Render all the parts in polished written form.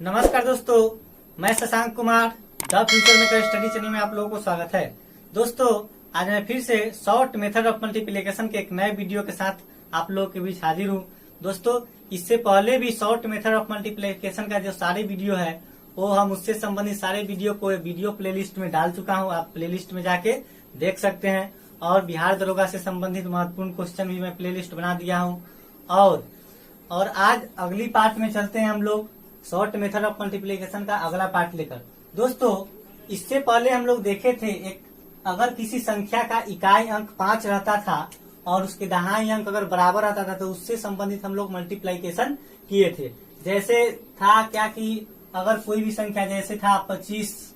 नमस्कार दोस्तों, मैं Shashank Kumar the future maker study channel में आप लोगों को स्वागत है। दोस्तों, आज मैं फिर से शॉर्ट मेथड ऑफ मल्टीप्लिकेशन के एक नए वीडियो के साथ आप लोगों के बीच हाजिर हूँ। दोस्तों, इससे पहले भी शॉर्ट मेथड ऑफ मल्टीप्लिकेशन का जो सारे वीडियो है वो हम उससे संबंधित सारे वीडियो को वीडियो प्लेलिस्ट में डाल चुका हूँ। आप प्लेलिस्ट में जाके देख सकते हैं। और बिहार दरोगा से संबंधित महत्वपूर्ण क्वेश्चन भी मैं प्लेलिस्ट बना दिया हूँ। और आज अगली पार्ट में चलते हैं हम लोग शॉर्ट मेथड ऑफ मल्टीप्लिकेशन का अगला पार्ट लेकर। दोस्तों, इससे पहले हम लोग देखे थे अगर किसी संख्या का इकाई अंक 5 रहता था और उसके दहाई अंक अगर बराबर आता था तो उससे संबंधित हम लोग मल्टीप्लिकेशन किए थे। जैसे था क्या कि अगर कोई भी संख्या जैसे था 25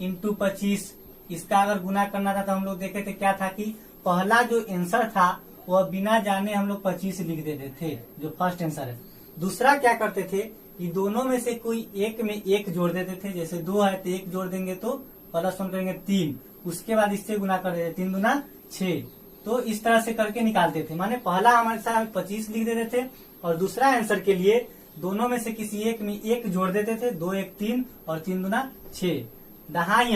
इंटू 25, इसका अगर गुना करना था तो हम लोग देखे थे क्या था कि पहला जो आंसर था वह बिना जाने हम लोग 25 लिख देते थे, जो फर्स्ट आंसर है। दूसरा क्या करते थे कि दोनों में से कोई एक में एक जोड़ देते थे। जैसे 2 है तो 1 जोड़ देंगे तो +1 करेंगे 3, उसके बाद इससे गुना कर देते 3 दूना 6। तो इस तरह से करके निकालते थे। माने पहला हमारे साथ 25 लिख देते थे और दूसरा आंसर के लिए दोनों में से किसी एक में एक जोड़ देते थे। 2 1 3 और 3 दूना 6। दहाई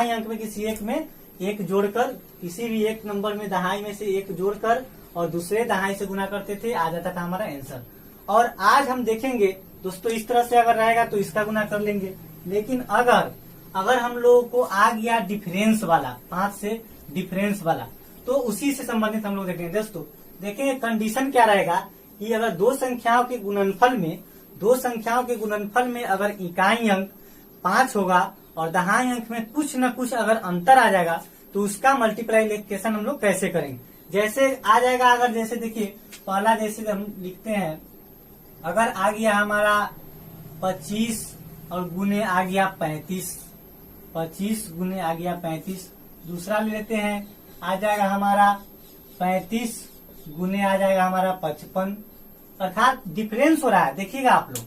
अंक में किसी एक में एक जोड़कर, किसी भी एक नंबर में दहाई में से एक जोड़कर और दूसरे दहाई से गुना करते थे, आ जाता था हमारा आंसर। और आज हम देखेंगे दोस्तों, इस तरह से अगर रहेगा तो इसका गुना कर लेंगे। लेकिन अगर हम लोगों को आ गया डिफरेंस वाला, 5 से डिफरेंस वाला, तो उसी से संबंधित हम लोग देखेंगे। दोस्तों देखेंगे कंडीशन क्या रहेगा कि अगर दो संख्याओं के गुणनफल में अगर इकाई अंक 5 होगा और दहाई अंक में कुछ न कुछ अगर अंतर आ जाएगा तो उसका मल्टीप्लिकेशन हम लोग कैसे करेंगे। जैसे आ जाएगा, अगर जैसे देखिए पहला जैसे हम लिखते हैं, अगर आ गया हमारा 25 और गुने आ गया 35, 25 गुने आ गया 35। दूसरा ले लेते हैं, आ जाएगा हमारा 35 गुने आ जाएगा हमारा 55। अर्थात डिफरेंस हो रहा है। देखिएगा आप लोग,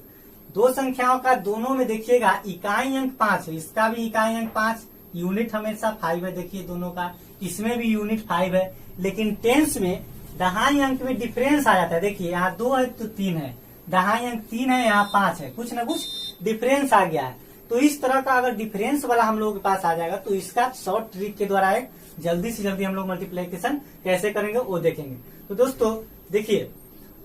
दो संख्याओं का दोनों में देखिएगा इकाई अंक 5 है, इसका भी इकाई अंक 5, यूनिट हमेशा 5 है। देखिए दोनों का, इसमें भी यूनिट 5 है। लेकिन टेंस में दहाई अंक में डिफरेंस आ जाता है। देखिए यहाँ 2 है तो 3 है, दहाई अंक 3 है, यहाँ 5 है, कुछ न कुछ डिफरेंस आ गया है। तो इस तरह का अगर डिफरेंस वाला हम लोग के पास आ जाएगा तो इसका शॉर्ट ट्रिक के द्वारा जल्दी से जल्दी हम लोग मल्टीप्लिकेशन कैसे करेंगे वो देखेंगे। तो दोस्तों देखिए,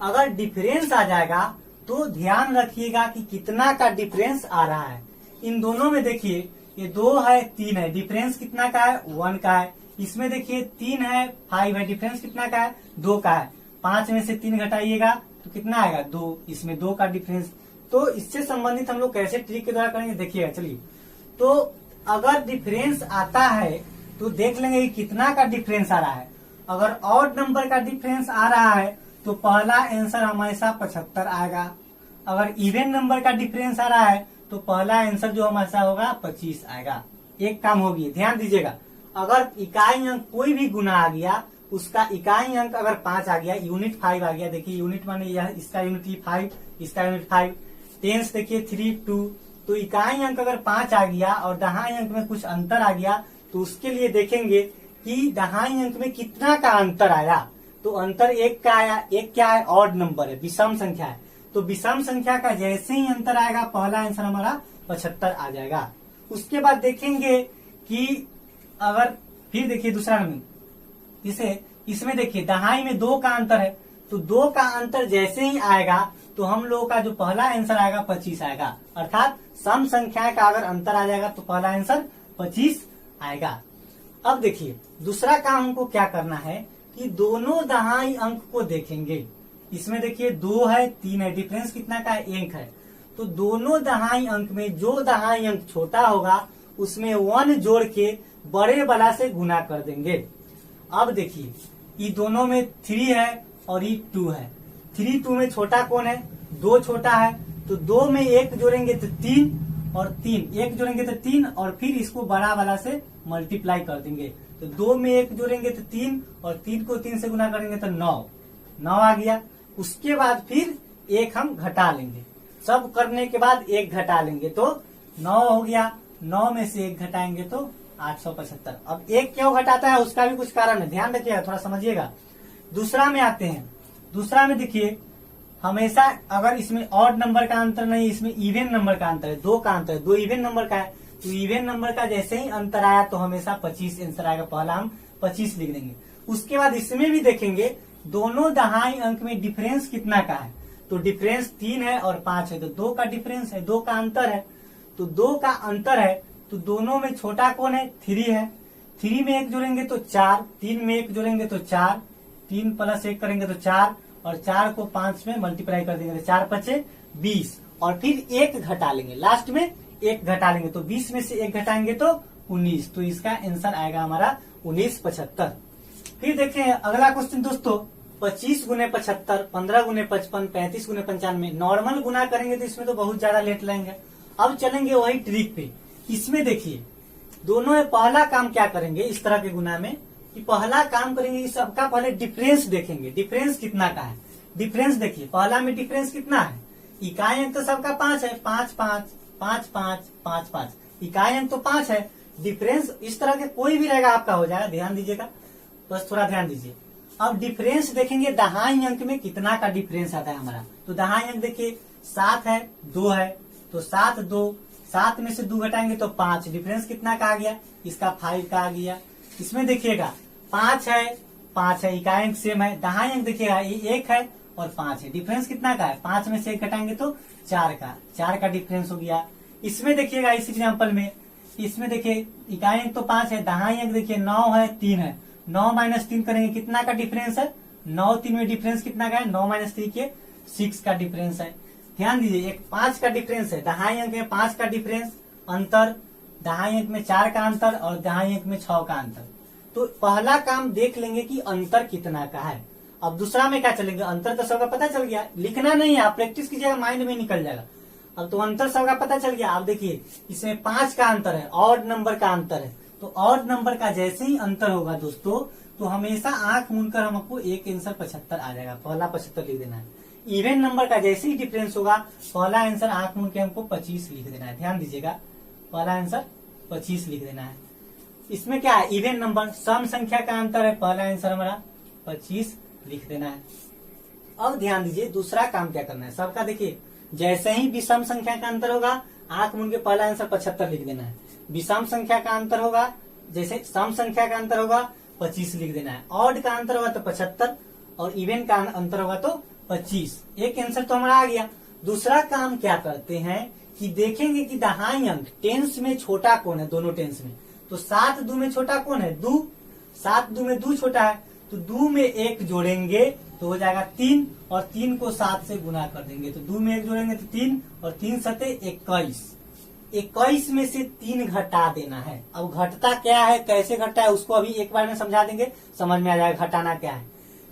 अगर डिफरेंस आ जाएगा तो ध्यान रखिएगा कि कितना का डिफरेंस आ रहा है। इन दोनों में देखिए, ये 2 है 3 है, डिफरेंस कितना का है 1 का है। इसमें देखिए 3 है 5 है, डिफरेंस कितना का है 2 का है। 5 में से 3 घटाइएगा तो कितना आएगा 2, इसमें 2 का डिफरेंस। तो इससे संबंधित हम लोग कैसे ट्रिक के द्वारा करेंगे देखिएगा। चलिए, तो अगर डिफरेंस आता है तो देख लेंगे कि कितना का डिफरेंस आ रहा है। अगर ऑड नंबर का डिफरेंस आ रहा है तो पहला आंसर हमेशा 75 आएगा। अगर इवन नंबर का डिफरेंस आ रहा है तो पहला आंसर जो हमेशा होगा 25 आएगा। एक काम होगी, ध्यान दीजिएगा, अगर इकाई अंक कोई भी गुना आ गया, उसका इकाई अंक अगर 5 आ गया, यूनिट 5 आ गया। देखिए यूनिट माने यह, इसका यूनिट 5, इसका यूनिट 5। टेंस देखिए 3 2। तो इकाई अंक अगर 5 आ गया और दहाई अंक में कुछ अंतर आ गया तो उसके लिए देखेंगे कि दहाई अंक में कितना का अंतर आया। तो अंतर 1 का आया। 1 क्या है, ऑड नंबर है, विषम संख्या है। तो विषम संख्या का जैसे ही अंतर आएगा पहला आंसर हमारा 75 आ जाएगा। उसके बाद देखेंगे कि अगर फिर देखिए दूसरा नंबर, इसे इसमें देखिए दहाई में 2 का अंतर है, तो 2 का अंतर जैसे ही आएगा तो हम लोगों का जो पहला आंसर आएगा 25 आएगा। अर्थात सम संख्या का अगर अंतर आ जाएगा तो पहला आंसर 25 आएगा। अब देखिए दूसरा काम हमको क्या करना है कि दोनों दहाई अंक को देखेंगे। इसमें देखिए 2 है 3 है, डिफरेंस कितना का है 1 है। तो दोनों दहाई अंक में जो दहाई अंक छोटा होगा उसमें 1 जोड़ के बड़े वाला से गुना कर देंगे। अब देखिए ये दोनों में 3 है और ये 2 है। 3 2 में छोटा कौन है, 2 छोटा है। तो 2 में 1 जोड़ेंगे तो 3 और 3, 1 जोड़ेंगे तो 3 और फिर इसको बड़ा वाला से मल्टीप्लाई कर देंगे। तो 2 में 1 जोड़ेंगे तो 3 और 3 को 3 से गुना करेंगे तो 9 आ गया। उसके बाद फिर 1 हम घटा लेंगे, सब करने के बाद 1 घटा लेंगे तो 9 हो गया। 9 में से 1 घटाएंगे तो 875। अब 1 क्यों घटाता है उसका भी कुछ कारण है, ध्यान रखिएगा, थोड़ा समझिएगा। दूसरा में आते हैं। दूसरा में देखिए हमेशा अगर इसमें ऑड नंबर का अंतर नहीं, इसमें इवन नंबर का अंतर है, 2 का अंतर है, 2 इवन नंबर का है, तो इवन नंबर का जैसे ही अंतर आया तो हमेशा 25 आंसर आएगा। पहला हम 25 लिख देंगे। उसके बाद इसमें भी देखेंगे दोनों दहाई अंक में डिफरेंस कितना का है, तो डिफरेंस 3 है और 5 है, तो 2 का डिफरेंस है, 2 का अंतर है, तो 2 का अंतर है, तो दोनों में छोटा कौन है, 3 है। 3 में 1 जोड़ेंगे तो 4, 3 में 1 जोड़ेंगे तो 4, 3 + 1 करेंगे तो 4, और 4 को 5 में मल्टीप्लाई कर देंगे तो 4 × 5 = 20, और फिर 1 घटा लेंगे, लास्ट में 1 घटा लेंगे, तो 20 में से 1 घटाएंगे तो 19, तो इसका आंसर आएगा हमारा 1975। फिर देखें अगला क्वेश्चन दोस्तों, 25 × 75, 15 × 55, 35 × 95। नॉर्मल गुना करेंगे तो इसमें तो बहुत ज्यादा लेट लेंगे। अब चलेंगे वही ट्रिक पे। इसमें देखिए दोनों में पहला काम क्या करेंगे इस तरह के गुना में, कि पहला काम करेंगे इस सबका पहले डिफरेंस देखेंगे, डिफरेंस कितना का है। डिफरेंस देखिए पहला में डिफरेंस कितना है, इकाई अंक तो सबका 5 है, 5 5 5 5 5 5, इकाई अंक तो 5 है। डिफरेंस इस तरह के कोई भी रहेगा आपका हो जाएगा, ध्यान दीजिएगा, बस थोड़ा ध्यान दीजिए। अब डिफरेंस देखेंगे दहाई अंक में कितना का डिफरेंस आता है हमारा, तो दहाई अंक देखिए 7 है, 2 है, तो 7 2, 7 में से 2 घटाएंगे तो 5, डिफरेंस कितना का आ गया, इसका 5 का आ गया। इसमें देखिएगा 5 है, इकाई अंक सेम है, दहाई अंक देखिएगा ये 1 है और 5 है, डिफरेंस कितना का है, 5 में से 1 घटाएंगे तो 4 का डिफरेंस हो गया। इसमें देखिएगा इस एग्जाम्पल में, इसमें देखिए इकाई अंक तो 5 है, दहाई अंक देखिए 9 है, 3 है, 9 - 3 करेंगे कितना का डिफरेंस है, 9 3 में डिफरेंस कितना का है, 9 - 3 के 6 का डिफरेंस है। ध्यान दीजिए एक 5 का डिफरेंस है, दहाई अंक में 5 का डिफरेंस अंतर, दहाई अंक में 4 का अंतर और दहाई अंक में 6 का अंतर। तो पहला काम देख लेंगे कि अंतर कितना का है। अब दूसरा में क्या चलेंगे, अंतर तो सबका पता चल गया, लिखना नहीं है, आप प्रैक्टिस कीजिएगा, माइंड में निकल जाएगा। अब तो अंतर सबका पता चल गया। आप देखिए इसमें 5 का अंतर है, ऑड नंबर का अंतर है, तो ऑड नंबर का जैसे ही अंतर होगा दोस्तों तो हमेशा आंख मूंदकर हमको एक आंसर 75 आ जाएगा, पहला 75 लिख देना है। इवन नंबर का जैसे ही डिफरेंस होगा पहला आंसर आंख मूंद के हमको 25 लिख देना है। ध्यान दीजिएगा पहला आंसर 25 लिख देना है। इसमें क्या है, इवन नंबर सम संख्या का अंतर है, पहला आंसर हमारा 25 लिख देना है। अब ध्यान दीजिए दूसरा काम क्या करना है, सबका देखिए जैसे ही विषम संख्या का अंतर होगा आंख मूंद के पहला आंसर 75 लिख देना है। विषम संख्या का अंतर होगा, जैसे सम संख्या का अंतर होगा 25 लिख देना है, ऑड का अंतर होगा तो 75 और इवन का अंतर होगा तो 25। एक आंसर तो हमारा आ गया। दूसरा काम क्या करते हैं कि देखेंगे कि दहाई अंक टेंस में छोटा कौन है, दोनों टेंस में, तो 7 2 में छोटा कौन है, 2, 7 2 में 2 छोटा है, तो 2 में 1 जोड़ेंगे तो हो जाएगा 3 और 3 को 7 से गुना कर देंगे, तो 2 में 1 जोड़ेंगे तो 3 और 3 सते 21, 21 में से 3 घटा देना है। अब घटता क्या है, कैसे घटता है उसको अभी एक बार में समझा देंगे, समझ में आ जाएगा घटाना क्या है।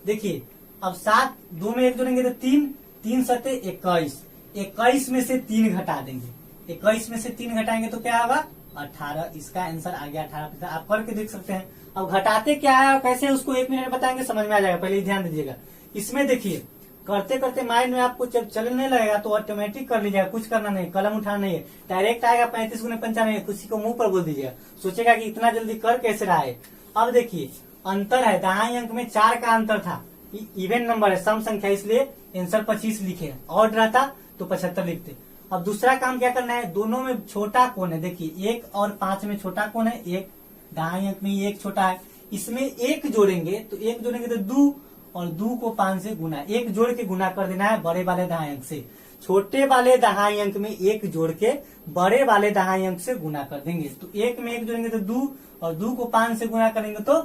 देखिए अब 7 2 में 1 जोड़ेंगे तो 3, 3 सते 21, 21 में से 3 घटा देंगे, 21 में से 3 घटाएंगे तो क्या होगा 18, इसका आंसर आ गया 18। आप करके देख सकते हैं। अब घटाते क्या है और कैसे उसको 1 मिनट में बताएंगे, समझ में आ जाएगा, पहले ध्यान दीजिएगा। इसमें देखिए करते करते माइंड में आपको जब चलने लगेगा तो ऑटोमेटिक कर लीजिएगा, कुछ करना नहीं, कलम उठाना नहीं है, डायरेक्ट आएगा 35 × 95, किसी को मुंह पर बोल दीजिएगा, सोचेगा कि इतना जल्दी कर कैसे रहा है। अब देखिए अंतर है, दहाई अंक में 4 का अंतर था, इवन नंबर है, सम संख्या, इसलिए आंसर 25 लिखे, ऑड रहता तो 75 लिखते। अब दूसरा काम क्या करना है, दोनों में छोटा कौन है, देखिए 1 और 5 में छोटा कौन है, 1, दहाई अंक में 1 छोटा है, इसमें 1 जोड़ेंगे तो 1 जोड़ेंगे तो 2 और 2 को 5 से गुना, 1 जोड़ के गुना कर देना है बड़े वाले दहाई अंक से, छोटे वाले दहाई अंक में 1 जोड़ के बड़े वाले दहाई अंक से गुना कर देंगे, तो 1 में 1 जोड़ेंगे तो 2 और 2 को 5 से गुना करेंगे तो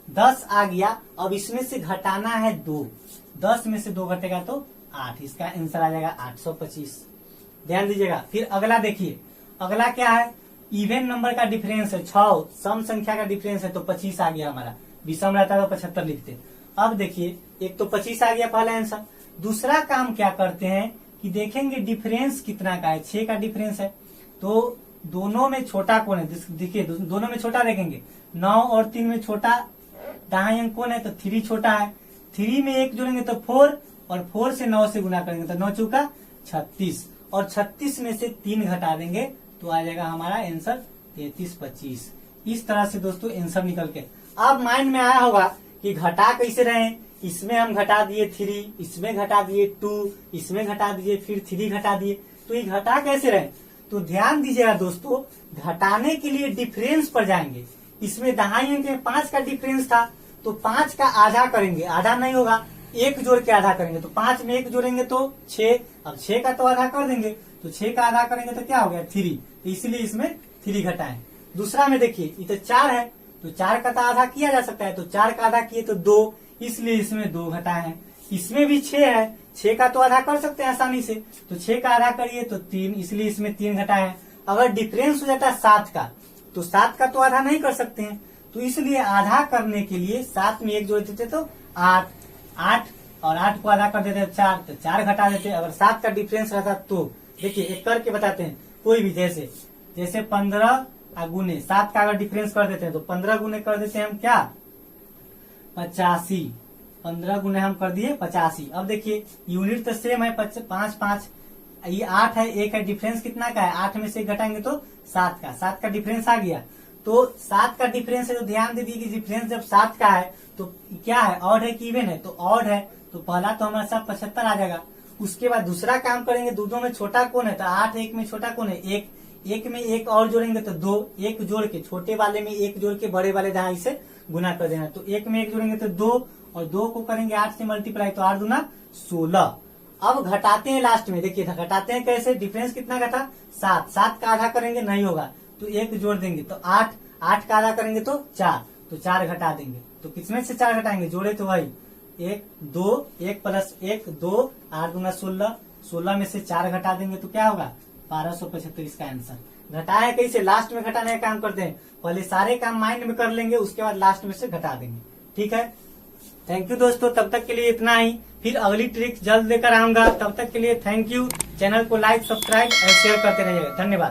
10 आ गया। अब इसमें से घटाना है 2, 10 में से 2 घटेगा तो 8, इसका आंसर आ जाएगा 825। ध्यान दीजिएगा। फिर अगला देखिए, अगला क्या है, इवन नंबर का डिफरेंस है 6, सम संख्या का डिफरेंस है तो 25 आ गया हमारा, विषम रहता तो 75 लिखते। अब देखिए एक तो 25 आ गया पहला आंसर। दूसरा काम क्या करते हैं कि देखेंगे डिफरेंस कितना का है, 6 का डिफरेंस है, तो दोनों में छोटा कौन है, देखिए दोनों में छोटा देखेंगे, 9 और 3 में छोटा दहाई अंक कौन है, तो 3 छोटा है, 3 में 1 जोड़ेंगे तो 4 और 4 से 9 से गुना करेंगे तो 9 चौका 36 और 36 में से 3 घटा देंगे तो आ जाएगा हमारा आंसर 3325। इस तरह से दोस्तों आंसर निकल के अब माइंड में आया होगा कि घटा कैसे रहे, इसमें हम घटा दिए 3, इसमें घटा दिए 2, इसमें घटा दिए, फिर 3 घटा दिए, तो ये घटा कैसे रहे? तो ध्यान दीजिएगा दोस्तों, घटाने के लिए डिफरेंस पर जाएंगे। इसमें दहाई अंक में 5 का डिफरेंस था, तो 5 का आधा करेंगे, आधा नहीं होगा, 1 जोड़ के आधा करेंगे, तो 5 में 1 जोड़ेंगे तो 6, अब 6 का तो आधा कर देंगे, तो 6 का आधा करेंगे तो क्या हो गया 3, तो इसलिए इसमें 3 घटाएं। दूसरा में देखिए ये तो 4 है, तो 4 का तो आधा किया जा सकता है, तो 4 का आधा किए तो 2, इसलिए इसमें 2 घटाए हैं। इसमें भी 6 है, 6 का तो आधा कर सकते हैं आसानी से, तो 6 का आधा करिए तो 3, इसलिए इसमें 3 घटाए हैं। अगर डिफरेंस हो जाता है 7 का, तो 7 का तो आधा नहीं कर सकते हैं, तो इसलिए आधा करने के लिए 7 में 1 जोड़ देते तो 8, 8 और 8 को आधा कर देते 4, तो 4 घटा देते। अगर 7 का डिफरेंस रहता तो देखिए एक करके बताते हैं, कोई भी जैसे 15 गुने 7 का अगर डिफरेंस कर देते हैं तो 15 गुने कर देते हैं हम क्या 85, 15 गुने हम कर दिए 85। अब देखिए यूनिट तो सेम है 5 5, ये 8 है, 1 है, डिफरेंस कितना का है 8 में से घटाएंगे तो 7 का, 7 का डिफरेंस आ गया। तो 7 का डिफरेंस है, तो ध्यान दे दीजिए कि डिफरेंस जब 7 का है तो क्या है, ऑड है कि इवन है, तो ऑड है, तो पहला तो हमारे साथ 75 आ जाएगा। उसके बाद दूसरा काम करेंगे, दोनों में छोटा कौन है, तो 8 1 में छोटा कौन है 1, 1 में 1 और जोड़ेंगे तो 2, 1 जोड़ के छोटे वाले में 1 जोड़ के बड़े वाले दहाई से गुना कर देना, तो 1 में 1 जोड़ेंगे तो 2 और 2 को करेंगे 8 से मल्टीप्लाई, तो 8 दूना 16। अब घटाते हैं लास्ट में, देखिए घटाते हैं कैसे, डिफरेंस कितना का था 7, 7 का आधा करेंगे नहीं होगा, तो 1 जोड़ देंगे तो 8, 8 का आधा करेंगे तो 4, तो 4 घटा देंगे, तो किसमें से 4 घटाएंगे, जोड़े तो वही 1 2, 1 प्लस 1 2, 8 दूना 16, 16 में से 4 घटा देंगे तो क्या होगा 1275, इसका आंसर। घटाया कैसे, लास्ट में घटाने का काम करते हैं, पहले सारे काम माइंड में कर लेंगे, उसके बाद लास्ट में से घटा देंगे। ठीक है, थैंक यू दोस्तों, तब तक के लिए इतना ही, फिर अगली ट्रिक जल्द लेकर आऊंगा, तब तक के लिए थैंक यू। चैनल को लाइक सब्सक्राइब और शेयर करते रहिएगा, धन्यवाद।